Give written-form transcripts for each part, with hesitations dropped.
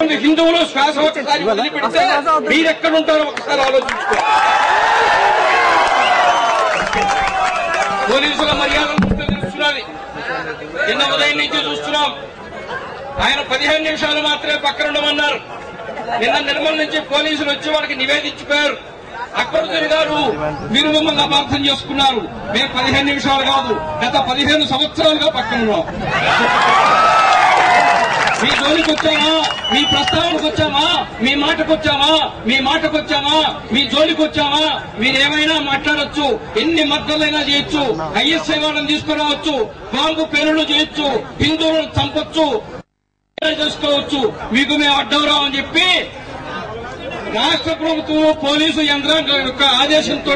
మంది హిందువులు శ్వాస ఒక్కసారి వదిలిపెడితే మీరెక్కడుంటారో ఒకసారి ఆలోచించుకో. పోలీసుల మర్యాదలు తెలుస్తున్నది. నిన్న ఉదయం నుంచి చూస్తున్నాం. ఆయన 15 నిమిషాలు మాత్రమే పక్కన ఉండమన్నారు. నిన్న నిర్మల్ నుంచి పోలీసులు వచ్చి వాళ్ళకి నివేదించిపోయారు. అక్బరుద్దీన్ గారు మీరు మమ్మల్ని అపార్థం చేసుకున్నారు, మేము 15 నిమిషాలు కాదు గత 15 సంవత్సరాలుగా పక్కన ఉన్నాం. మీ జోలికి వచ్చామా, మీ ప్రస్తావనకు వచ్చామా, మీ మాటకొచ్చామా, మీ జోలికి వచ్చామా? మీరేమైనా మాట్లాడొచ్చు, ఎన్ని మద్దతులైనా చేయొచ్చు, ఐఎస్ఐ వాళ్ళని తీసుకురావచ్చు, బాంబు పేలుళ్లు చేయొచ్చు, హిందువులను చంపొచ్చు, చేసుకోవచ్చు, మీకు మేము అడ్డం రామని చెప్పి రాష్ట్ర ప్రభుత్వం పోలీసు యంత్రాంగం యొక్క ఆదేశంతో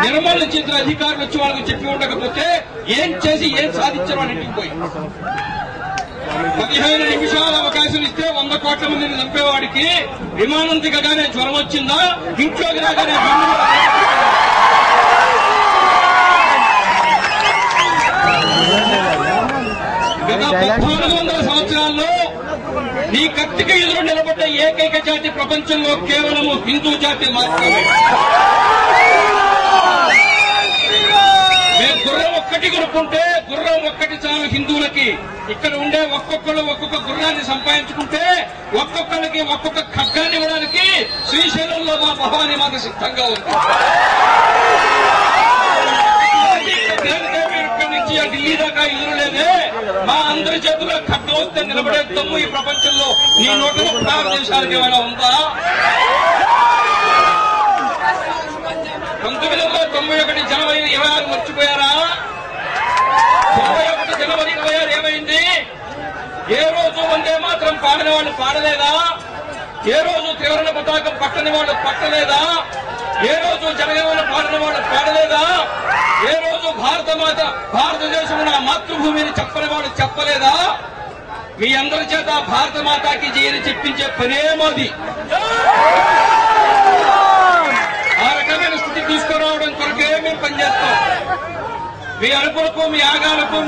నిర్మల్ నుంచి ఇద్దరు అధికారులు వచ్చి వాళ్ళకి చెప్పి ఉండకపోతే ఏం చేసి ఏం సాధించారు అని ఇంటికి పోయి 15 నిమిషాల అవకాశం ఇస్తే 100 కోట్ల మందిని చంపేవాడికి విమానం దిగగానే జ్వరం వచ్చిందా, ఇంట్లోకి రాగానే గత 1400 సంవత్సరాల్లో నీ కత్తికి ఎదురు నిలబడ్డ ఏకైక జాతి ప్రపంచంలో కేవలము హిందూ జాతి మాత్రమే. మేము గుర్రం ఒక్కటి కొనుక్కుంటే గుర్రం ఒక్కటి చాలు హిందువులకి. ఇక్కడ ఉండే ఒక్కొక్కరు ఒక్కొక్క గుర్రాన్ని సంపాదించుకుంటే ఒక్కొక్కరికి ఒక్కొక్క ఖడ్గాన్ని ఇవ్వడానికి శ్రీశైలంలో మా భవానీ మాత సిద్ధంగా ఉంది. ఇక్కడి నుంచి ఢిల్లీ దాకా ఎదురు లేదే. మా అందరి చేతుల్లో ఖడ్గం వస్తే నిలబడే దమ్ము ఈ ప్రపంచంలో నీ నోటిలో భారతదేశానికి ఏమైనా ఉందా? 1991 జనవరి 26 మర్చిపోయారా? 91 జనవరి 26 ఏమైంది? ఏ రోజు వందే మాత్రం పాడని వాళ్ళు పాడలేదా? ఏ రోజు త్రివర్ణ పతాకం పట్టని వాళ్ళు పట్టలేదా? ఏ రోజు జనగణమన పాడని వాళ్ళు పాడలేదా? ఏ రోజు భారతదేశం నా మాతృభూమిని చెప్పని వాడు చెప్పలేదా? మీ అందరి చేత భారత మాతాకి జయని చెప్పించే పనేమోది. ఆ రకమైన స్థితి తీసుకురావడం కొరకే మేము పనిచేస్తాం. మీ అరుపులకు, మీ ఆగాలకు,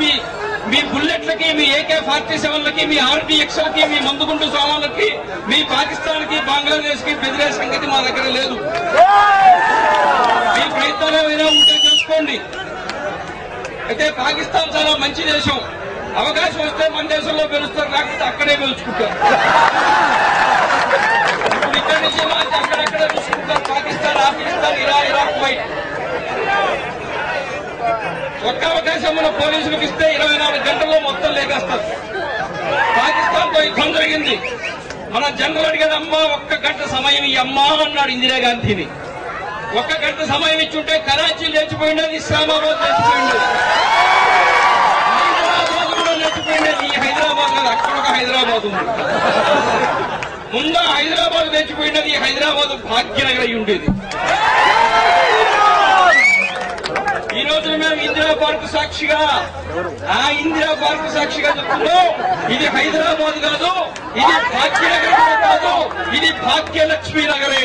మీ బుల్లెట్లకి, మీ AK-47లకి, మీ RDXలకి, మీ మందుగుండు సామాన్లకి, మీ పాకిస్తాన్ కి, బంగ్లాదేశ్ కి బెదిరే సంగతి మా దగ్గర లేదు. మీ ప్రయత్నాలు ఏమైనా ఉంటే చేసుకోండి. అయితే పాకిస్తాన్ చాలా మంచి దేశం. అవకాశం వస్తే మన దేశంలో పెరుస్తారు, లేకపోతే అక్కడే పెంచుకుంటారు. ఇప్పుడు ఇక్కడి నుంచి మార్చి అక్కడక్కడే చూసుకుంటారు. Pakistan, Afghanistan, Iraq, Kuwait. ఒక్క అవకాశం మన పోలీసులకు ఇస్తే 24 గంటల్లో మొత్తం లేకేస్తారు. పాకిస్తాన్ తో యుద్ధం జరిగింది. మన జనరల్ అడిగాడు, అమ్మా ఒక్క గంట సమయం ఈ అమ్మా అన్నాడు ఇందిరాగాంధీని. ఒక్క గంట సమయం ఇచ్చుంటే కరాచీ లేచిపోయిండేది, ఇస్లామాబాద్ లేచిపోయిండేది, హైదరాబాద్ కూడా లేచిపోయిండేది. ఈ హైదరాబాద్ కాదు, అక్కడ ఒక హైదరాబాద్ ఉంది. ముందు హైదరాబాద్ లేచిపోయినది, హైదరాబాద్ భాగ్యనగర్ అయి ఉండేది. ఈ రోజు మేము ఇందిరా పార్క్ సాక్షిగా చెప్తున్నాం, ఇది హైదరాబాద్ కాదు, ఇది భాగ్యనగర్ కాదు, ఇది భాగ్యలక్ష్మీ నగరే.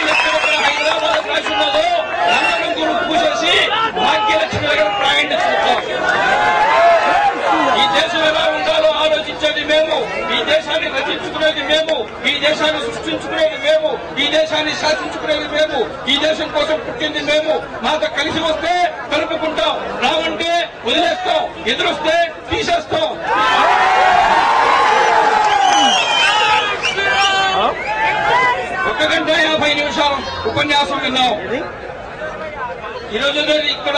ఎక్కడెక్కడ హైదరాబాద్ రాసి ఉన్నదో రంగరంగులు పూసేసి భాగ్యలక్ష్మి నగర్ ప్రాయండి చూద్దాం. ఈ దేశం ఎలా ఉండాలో ఆలోచించేది మేము, ఈ దేశాన్ని రచించుకునేది మేము, ఈ దేశాన్ని సృష్టించుకునేది మేము, ఈ దేశాన్ని శాసించుకునేది మేము, ఈ దేశం కోసం పుట్టింది మేము. మాతో కలిసి వస్తే కలుపుకుంటాం, రావంటే వదిలేస్తాం, ఎదురొస్తే తీసేస్తాం. ఒక గంట 50 నిమిషాలు ఉపన్యాసం విన్నాం. ఈరోజు ఇక్కడ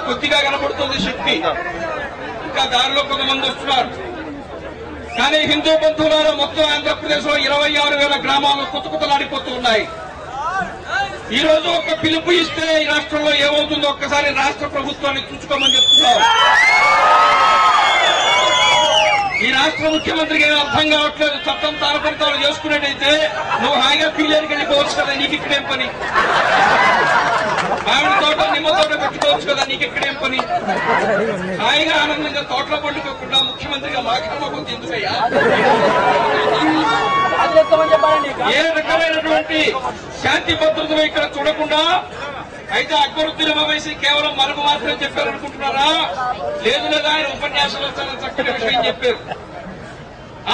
కొద్దిగా కనబడుతుంది శక్తి. ఇంకా దారిలో కొంతమంది వస్తున్నారు. కానీ హిందూ బంధువులారా, మొత్తం ఆంధ్రప్రదేశ్ లో 26,000 గ్రామాలు కుతకుతలాడిపోతూ ఉన్నాయి. ఈ రోజు ఒక పిలుపు ఇస్తే ఈ రాష్ట్రంలో ఏమవుతుందో ఒక్కసారి రాష్ట్ర ప్రభుత్వాన్ని చూసుకోమని చెప్తున్నాం. ఈ రాష్ట్ర ముఖ్యమంత్రికి ఏమీ అర్థం కావట్లేదు. చట్టం తారపరితాలు చేసుకునేటైతే నువ్వు హాయిగా పీలేరికి వెళ్ళిపోవచ్చు కదా, నీకు ఇక్కడేం పని? మామిడి తోట, నిమ్మ తోట పెట్టుకోవచ్చు కదా, నీకు ఇక్కడేం పని? హాయిగా ఆనందంగా తోటలో పండుకోకుండా ముఖ్యమంత్రిగా మాట్లాడకుండా ఎందుకయ్యా? ఏ రకమైనటువంటి శాంతి భద్రతలు ఇక్కడ చూడకుండా అయితే అక్బరుద్దీన్ ఓవైసీ కేవలం మనకు మాత్రం చెప్పారనుకుంటున్నారా? లేదు లేదా, ఆయన ఉపన్యాసంలో చాలా చక్కటి విషయం చెప్పారు.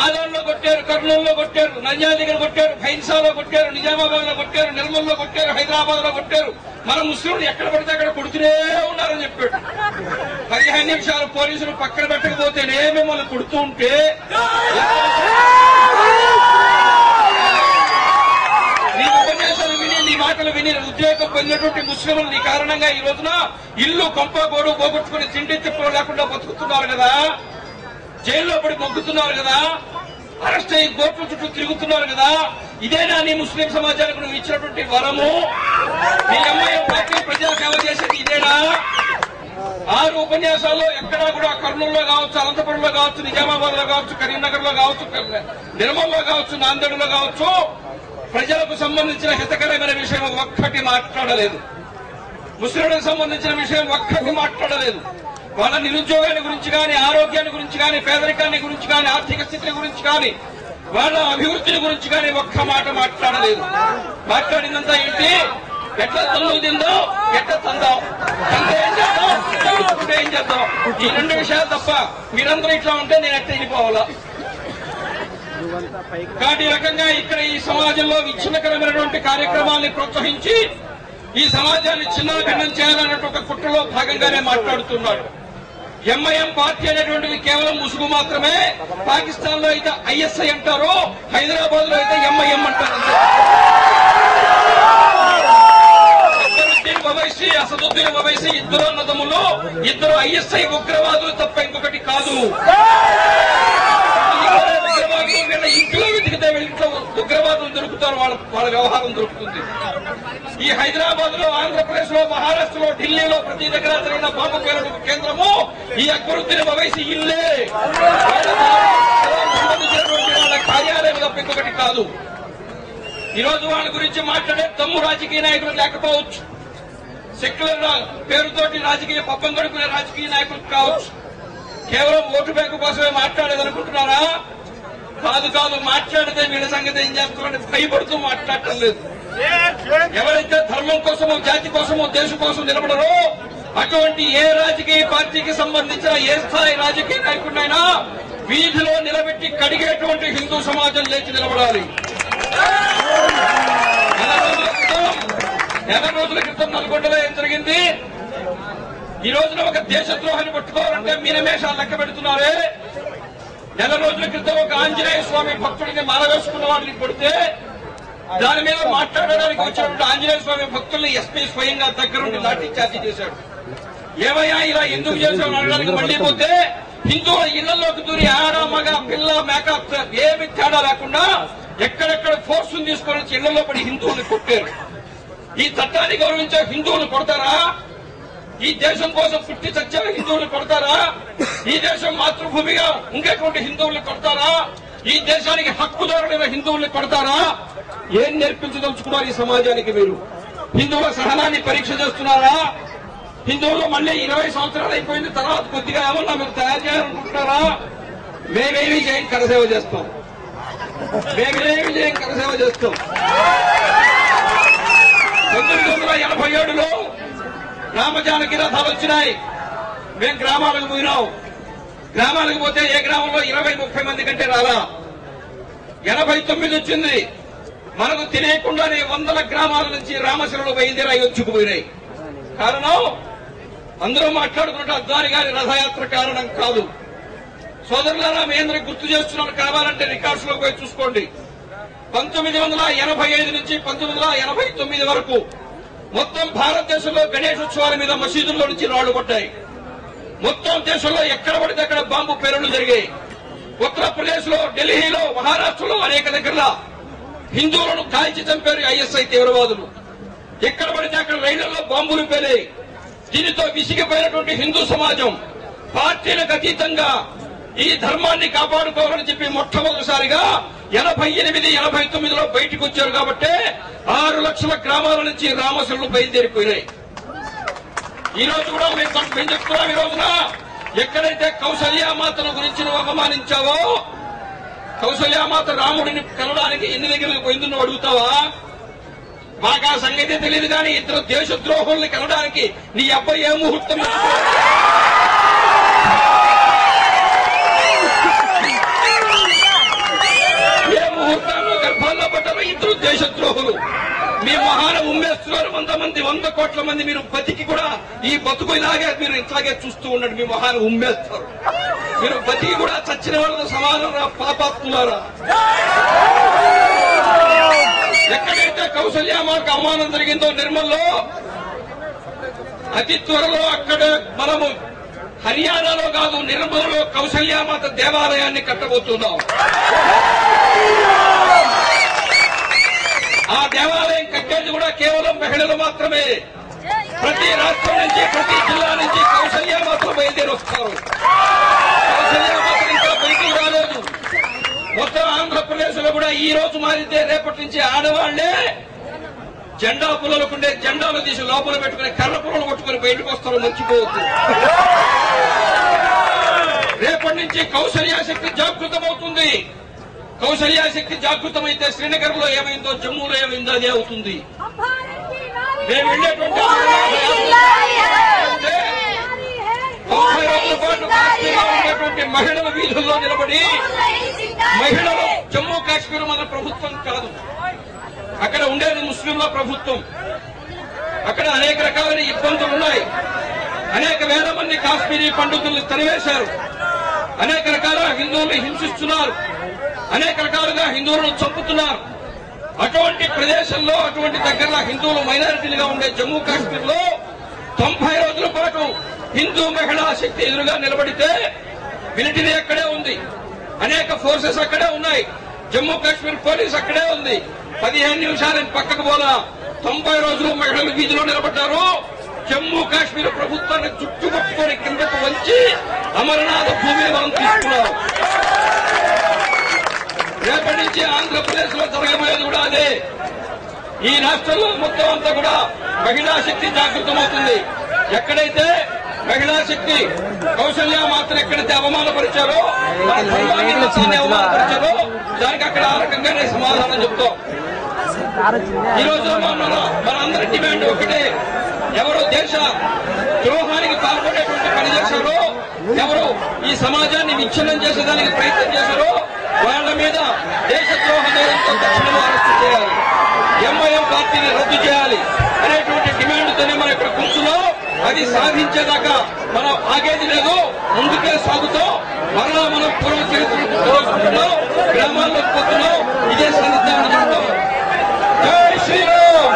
ఆదోన్లో కొట్టారు, కర్నూలులో కొట్టారు, నంద్యాల దగ్గర కొట్టారు, హైన్సాలో కొట్టారు, నిజామాబాద్ లో కొట్టారు, నిర్మల్లో కొట్టారు, హైదరాబాద్ లో కొట్టారు. మన ముస్లింలు ఎక్కడ పడితే అక్కడ కొడుతూనే ఉన్నారని చెప్పాడు. 15 నిమిషాలు పోలీసులు పక్కన పెట్టకపోతేనే మిమ్మల్ని కొడుతూ ఉంటే నీ ఉపన్యాసాలు విని, నీ మాటలు విని ఉద్యోగం పొందినటువంటి ముస్లింలు నీ కారణంగా ఈ రోజున ఇల్లు కొంప గోడు పోగొట్టుకుని తిండి తిప్పలు లేకుండా బతుకుతున్నారు కదా, జైల్లో పడి మొగ్గుతున్నారు కదా, అరెస్ట్ అయ్యి కోర్టుల చుట్టూ తిరుగుతున్నారు కదా. ఇదేనా నీ ముస్లిం సమాజానికి నువ్వు ఇచ్చినటువంటి వరము? నీ ఎంఐఎం పార్టీ ప్రజాసేవ చేసేది ఇదేనా? 6 ఉపన్యాసాల్లో ఎక్కడా కూడా కర్నూలులో కావచ్చు, అనంతపురంలో కావచ్చు, నిజామాబాద్ లో కావచ్చు, కరీంనగర్ లో కావచ్చు, నిర్మల్లో కావచ్చు, నాందేడ్లో కావచ్చు ప్రజలకు సంబంధించిన హితకరమైన విషయం ఒక్కటి మాట్లాడలేదు. ముస్లింలకు సంబంధించిన విషయం ఒక్కటి మాట్లాడలేదు. వాళ్ళ నిరుద్యోగాన్ని గురించి కానీ, ఆరోగ్యాన్ని గురించి కానీ, పేదరికాన్ని గురించి కానీ, ఆర్థిక స్థితి గురించి కానీ, వాళ్ళ అభివృద్ధిని గురించి కానీ ఒక్క మాట మాట్లాడలేదు. మాట్లాడిందంతా ఏంటి? ఎట్లా తల్లు తిందో, ఎట్లా తందాం, తంతే ఏం చేద్దాం, తగ్గుతుంటే ఏం చేద్దాం, ఈ 2 విషయాలు తప్ప మీరందరూ ఇట్లా ఉంటే నేను ఎట్లా వెళ్ళిపోవాలా? కాబట్టి ఈ రకంగా ఇక్కడ ఈ సమాజంలో విచ్ఛిన్నకరమైనటువంటి కార్యక్రమాల్ని ప్రోత్సహించి ఈ సమాజాన్ని చిన్నభిన్నం చేయాలన్నట్టు ఒక కుట్రలో భాగంగానే మాట్లాడుతున్నాడు. ఎంఐఎం పార్టీ అనేటువంటిది కేవలం ముసుగు మాత్రమే. పాకిస్తాన్ లో అయితే ఐఎస్ఐ అంటారు, హైదరాబాద్ లో అయితే ఎంఐఎం అంటారు. ఓవైసీ, అసదుద్దీన్ ఓవైసీ ఇద్దరు అన్నదమ్ములు, ఇద్దరు ఐఎస్ఐ ఉగ్రవాదులు తప్ప ఇంకొకటి కాదు. ఉగ్రవాదులు వీళ్ళ ఇంట్లో వెతికితే ఇంట్లో ఉగ్రవాదులు దొరుకుతారు, వాళ్ళ వ్యవహారం దొరుకుతుంది. ఈ హైదరాబాద్ లో, ఆంధ్రప్రదేశ్ లో, మహారాష్ట్రలో, ఢిల్లీలో ప్రతి దగ్గర జరిగిన బాంబు పేలుడు కేంద్రము ఈ అక్బరుద్దీన్ ఓవైసీ ఇల్లే. సంబంధించినటువంటి వాళ్ళ కార్యాలయం తప్ప ఇంకొకటి కాదు. ఈ రోజు వాళ్ళ గురించి మాట్లాడే తమ్ము రాజకీయ నాయకులు లేకపోవచ్చు, సెక్యులర్ పేరుతోటి రాజకీయ పబ్బం గడుపునే రాజకీయ నాయకులు కావచ్చు. కేవలం ఓటు బ్యాంకు కోసమే మాట్లాడేదనుకుంటున్నారా? కాదు కాదు, మాట్లాడితే వీళ్ళ సంగతి ఏం చేస్తున్నారని భయపడుతూ మాట్లాడటం లేదు. ఎవరైతే ధర్మం కోసమో, జాతి కోసమో, దేశం కోసం నిలబడరో అటువంటి ఏ రాజకీయ పార్టీకి సంబంధించిన ఏ స్థాయి రాజకీయ నాయకుడినైనా వీధిలో నిలబెట్టి కడిగేటువంటి హిందూ సమాజం లేచి నిలబడాలి. నెల రోజుల క్రితం నల్గొండలో ఏం జరిగింది? ఈ రోజున ఒక దేశద్రోహాన్ని పట్టుకోవాలంటే మీనమేషాలు లెక్క పెడుతున్నారే. నెల రోజుల క్రితం ఒక ఆంజనేయ స్వామి భక్తుడిని మాలవేసుకున్న వాడిని కొడితే దాని మీద మాట్లాడడానికి వచ్చినటువంటి ఆంజనేయ స్వామి భక్తుల్ని ఎస్పీ స్వయంగా దగ్గరుండి లాఠీ చార్జీ చేశాడు. ఏమయ్యా ఇలా ఎందుకు చేశావు అనడానికి మళ్లీ పోతే హిందువుల ఇళ్లలోకి దూరి ఆడ, మగ, పిల్ల, మేకప్ ఏమి తేడా లేకుండా ఎక్కడెక్కడ ఫోర్స్ తీసుకొని వచ్చి ఇళ్లలో పడి హిందువుల్ని కొట్టారు. ఈ చట్టాన్ని గౌరవించే హిందువులు కొడతారా? ఈ దేశం కోసం పుట్టి చచ్చే హిందువులు కొడతారా? ఈ దేశం మాతృభూమిగా ఉండేటువంటి హిందువుల్ని కొడతారా? ఈ దేశానికి హక్కుదారులైన హిందువుల్ని కొడతారా? ఏం నేర్పించదలుచుకున్నారు ఈ సమాజానికి? మీరు హిందువుల సహనాన్ని పరీక్ష చేస్తున్నారా? హిందువులు మళ్లీ 20 సంవత్సరాలు అయిపోయింది, తర్వాత కొద్దిగా ఏమన్నా మీరు తయారు చేయాలనుకుంటున్నారా? మేమేమి చేయం, కరసేవ చేస్తాం. మేమేమి చేయం, కరసేవ చేస్తాం. 1987లో రామజానకి రథాలు వచ్చినాయి. మేము గ్రామాలకు పోయినాం. గ్రామాలకు పోతే ఏ గ్రామంలో 20-30 మంది కంటే రాలా. 89 వచ్చింది. మనకు తెలియకుండానే 100 గ్రామాల నుంచి రామశిరలు బయలుదేరి అయోధ్యకు కారణం అందరూ మాట్లాడుకుంటే అద్వాని గారి రథయాత్ర కారణం కాదు. సోదరులారా, మీ అందరికి గుర్తు చేస్తున్నాను, కావాలంటే రికార్డ్స్ లోకి పోయి చూసుకోండి. 1985 నుంచి 1989 వరకు మొత్తం భారతదేశంలో గణేశోత్సవాల మీద మసీదుల్లో నుంచి రాళ్లు పడ్డాయి. మొత్తం దేశంలో ఎక్కడ పడితే అక్కడ బాంబు పేలుళ్లు జరిగాయి. ఉత్తరప్రదేశ్ లో, ఢిల్లీలో, మహారాష్ట్రలో అనేక దగ్గర హిందువులను కాల్చి చంపారు ఐఎస్ఐ తీవ్రవాదులు. ఎక్కడ పడితే అక్కడ రైళ్లలో బాంబులు పేలాయి. దీనితో విసిగిపోయినటువంటి హిందూ సమాజం పార్టీలకు అతీతంగా ఈ ధర్మాన్ని కాపాడుకోవాలని చెప్పి మొట్టమొదటిసారిగా 88-89లో బయటకు వచ్చారు. కాబట్టి 6 లక్షల గ్రామాల నుంచి రామశిరలు బయలుదేరిపోయినాయి. ఈ రోజు కూడా మేము చెప్తున్నాం, ఈ రోజున ఎక్కడైతే కౌసల్యామాతను గురించి నువ్వు అవమానించావో, కౌసల్యామాత రాముడిని కలవడానికి ఎన్ని దగ్గరకు పోయింది నువ్వు అడుగుతావా? మాకు ఆ సంగతి తెలియదు కానీ 2 దేశద్రోహుల్ని కలవడానికి నీ అబ్బాయి ఏ ముహూర్తం మంది 100 కోట్ల మంది మీరు బతికి కూడా ఈ బతుకు ఇలాగే మీరు ఇట్లాగే చూస్తూ ఉండండి. మీ మొహాన్ని ఉమ్మేస్తారు. మీరు బతికి కూడా చచ్చిన వాళ్ళతో సమానం పాపాత్ములారా. ఎక్కడైతే కౌసల్యామాకు అవమానం జరిగిందో నిర్మల్లో, అతి త్వరలో అక్కడ మనము హర్యానాలో కాదు నిర్మల్లో కౌసల్యామాత దేవాలయాన్ని కట్టబోతున్నాం. ఆ దేవాలయం కట్టేది కూడా కేవలం మహిళలు మాత్రమే. ప్రతి రాష్ట్రం నుంచి ప్రతి జిల్లా నుంచి కౌసల్యామాతలు బయలుదేరి వస్తారు. కౌసల్యామాతలు ఇంకా బయటికి రాలేదు. మొత్తం ఆంధ్రప్రదేశ్ లో కూడా ఈ రోజు మారితే రేపటి నుంచి ఆడవాళ్లే జెండా పుల్లలకుండే జెండాలు తీసి లోపల పెట్టుకుని కర్ర పుల్లలు కొట్టుకుని బయటకు వస్తారు. మర్చిపోవద్దు. రేపటి నుంచి కౌశల్యాశక్తి జాగృతమవుతుంది. కౌశల్యాశక్తి జాగృతమైతే శ్రీనగర్ లో ఏమైందో జమ్మూలో ఏమైందో అదే అవుతుంది. మేము వెళ్ళేటువంటి 90 రోజుల పాటు కాశ్మీర్లో ఉండేటువంటి మహిళల వీధుల్లో నిలబడి, మహిళలు జమ్మూ కాశ్మీర్ మన ప్రభుత్వం కాదు, అక్కడ ఉండేది ముస్లింల ప్రభుత్వం. అక్కడ అనేక రకాలైన ఇబ్బందులు ఉన్నాయి. అనేక వేల మంది కాశ్మీరీ పండితులను తరివేశారు. అనేక రకాల హిందువులను హింసిస్తున్నారు. అనేక రకాలుగా హిందువులను చంపుతున్నారు. అటువంటి ప్రదేశంలో, అటువంటి దగ్గరలో హిందువులు మైనారిటీలుగా ఉండే జమ్మూ కాశ్మీర్ లో 90 రోజుల పాటు హిందూ మహిళా శక్తి ఎదురుగా నిలబడితే మిలిటరీ అక్కడే ఉంది, అనేక ఫోర్సెస్ అక్కడే ఉన్నాయి, జమ్మూ కాశ్మీర్ పోలీస్ అక్కడే ఉంది. 15 నిమిషాలు పక్కకు పోలా 90 రోజులు మహిళలు వీధిలో నిలబడ్డారు. జమ్మూ కాశ్మీర్ ప్రభుత్వాన్ని చుట్టుపట్టుకొని కిందకు వచ్చి అమరనాథ భూమిని మనం తీసుకున్నాం. రేపటి నుంచి ఆంధ్రప్రదేశ్ లో జరగబోయేది కూడా అదే. ఈ రాష్ట్రంలో మొత్తం అంతా కూడా మహిళా శక్తి జాగృతమవుతుంది. ఎక్కడైతే మహిళా శక్తి కౌశల్యామాతను ఎక్కడైతే అవమానపరిచారో, మన ధర్మాన్ని మతాన్ని అవమానపరిచారో, దానికి అక్కడ ఆ రకంగానే సమాధానం చెప్తాం. ఈ రోజు మనందరి డిమాండ్ ఒకటే. ఎవరు దేశ ద్రోహానికి పాల్పడేటువంటి పని చేశారో, ఎవరు ఈ సమాజాన్ని విచ్ఛిన్నం చేసేదానికి ప్రయత్నం చేశారో వాళ్ల మీద దేశద్రోహ నేరంతో తక్షణం అరెస్టు చేయాలి. ఎంఐఎం పార్టీని రద్దు చేయాలి అనేటువంటి డిమాండ్తోనే మనం ఇక్కడ కూర్చున్నాం. అది సాధించేదాకా మనం ఆగేది లేదు, ముందుకే సాగుతాం. మరలా మనం పూర్వ చరిత్రను తెలుసుకుంటున్నాం, గ్రామాల్లోకి పోతున్నాం. ఇదే సందర్భాన్ని చెప్తాం. జై శ్రీరామ్,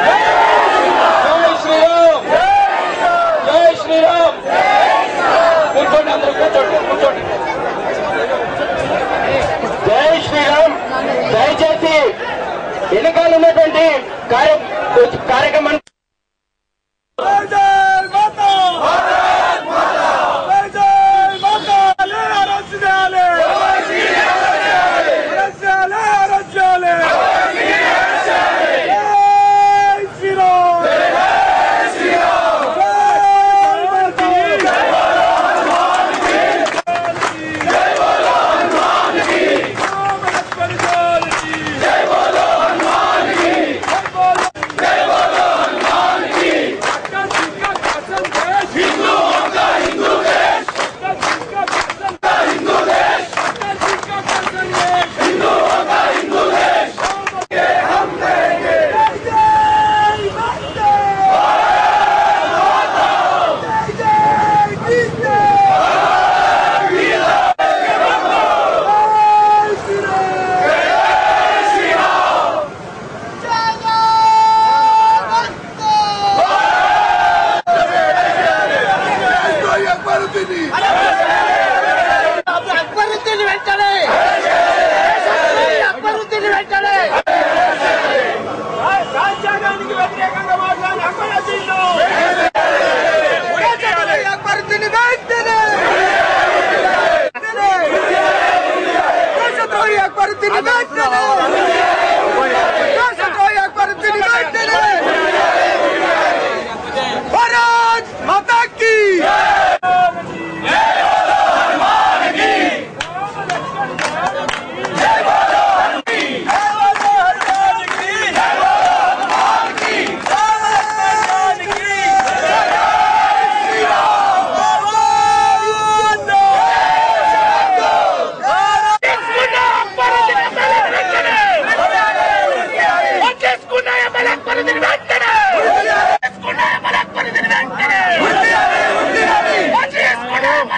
జై శ్రీరామ్, జై శ్రీరామ్. కూర్చోండి, అందరూ కూర్చోండి, కూర్చోండి. జై శ్రీరామ్. దయచేసి వెనకాల ఉన్నటువంటి కార్యక్రమం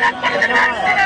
భారత్